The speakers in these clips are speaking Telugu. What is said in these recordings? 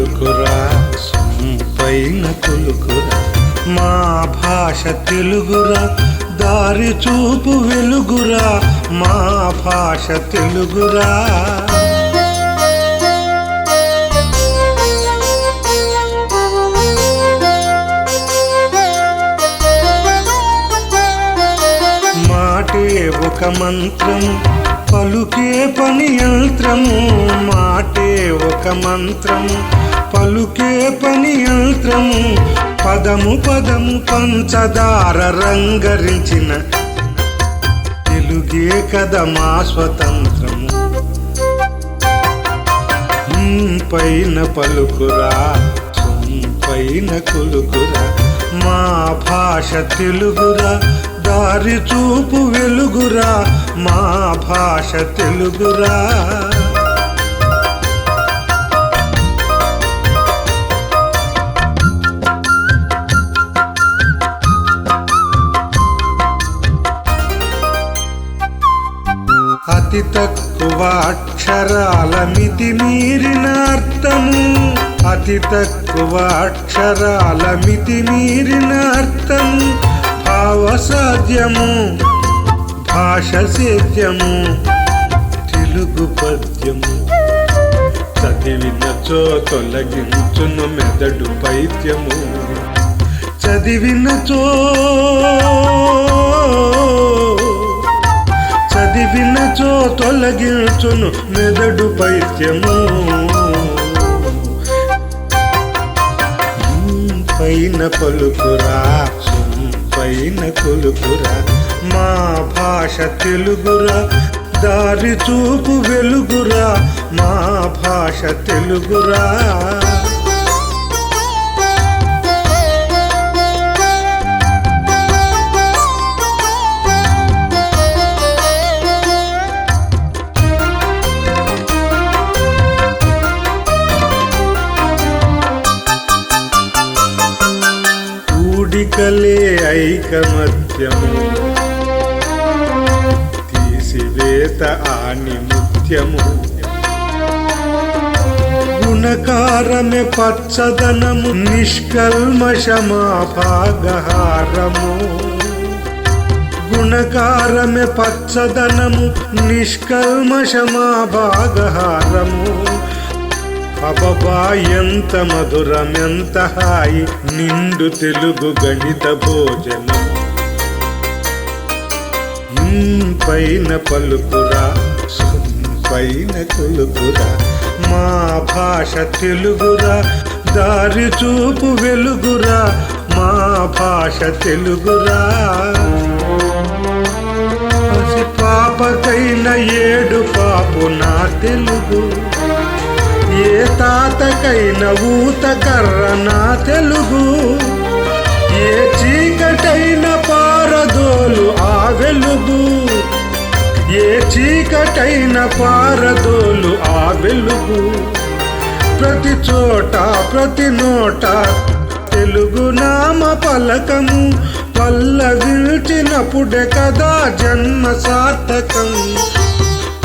పలుకురా పైన కొలుకురా మా భాష తెలుగురా దారి చూపు వెలుగురా మా భాష తెలుగురా మాటే ఒక మంత్రము పలుకే పని యంత్రము మాటే ఒక మంత్రము పలుకే పని యంత్రము పదము పదము పంచదార రంగరించిన తెలుగే కదా మా స్వతంత్రము పైన పలుకురా పైన కొలుకురా మా భాష తెలుగురా దారి చూపు వెలుగురా మా భాష తెలుగురా అతి తక్కువ అక్షరాల మితి మీరిన అర్థము అతి తక్కువ అక్షరాల మితి మీరిన అర్థము భావసాధ్యము భాష సేద్యము తెలుగు పద్యము చదివినచో తొలగించును మెదడు పైత్యము చదివినచో తొలగించును మెదడు పైత్యము పైన పలుకురా పైన కొలుకురా మా భాష తెలుగురా దారి చూపు వెలుగురా మా భాష తెలుగురా కూడికలే ఐకమత్యము తీసివేత ఆనిముత్యము గుణకారమే పచ్చదనము నిష్కల్మషమా భాగహారము గుణకారమే పచ్చదనము నిష్కల్మషమా భాగహారము అబబా ఎంత మధురం ఎంత హాయి నిండు తెలుగు గణిత భోజనం పైన పలుకురా పైన కొలుకురా మా భాష తెలుగురా దారి చూపు వెలుగురా మా భాష తెలుగురా పసి పాపకైన ఏడు పాపు నా తెలుగు ఏ తాతకైన ఊత కర్ర నా తెలుగు ఏ చీకటైన పారదోలు ఆ వెలుగు ఏ చీకటైన పారదోలు ఆ వెలుగు ప్రతి చోట ప్రతి నోట తెలుగు నామ పలకము పల్లవించినప్పుడే కదా జన్మ సార్థకం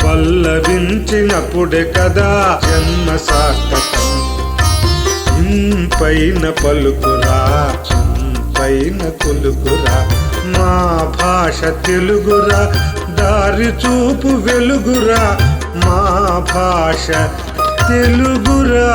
పల్లవించినప్పుడే కదా జన్మ సార్థకం పైన పలుకురా పైన కొలుకురా మా భాష తెలుగురా దారి చూపు వెలుగురా మా భాష తెలుగురా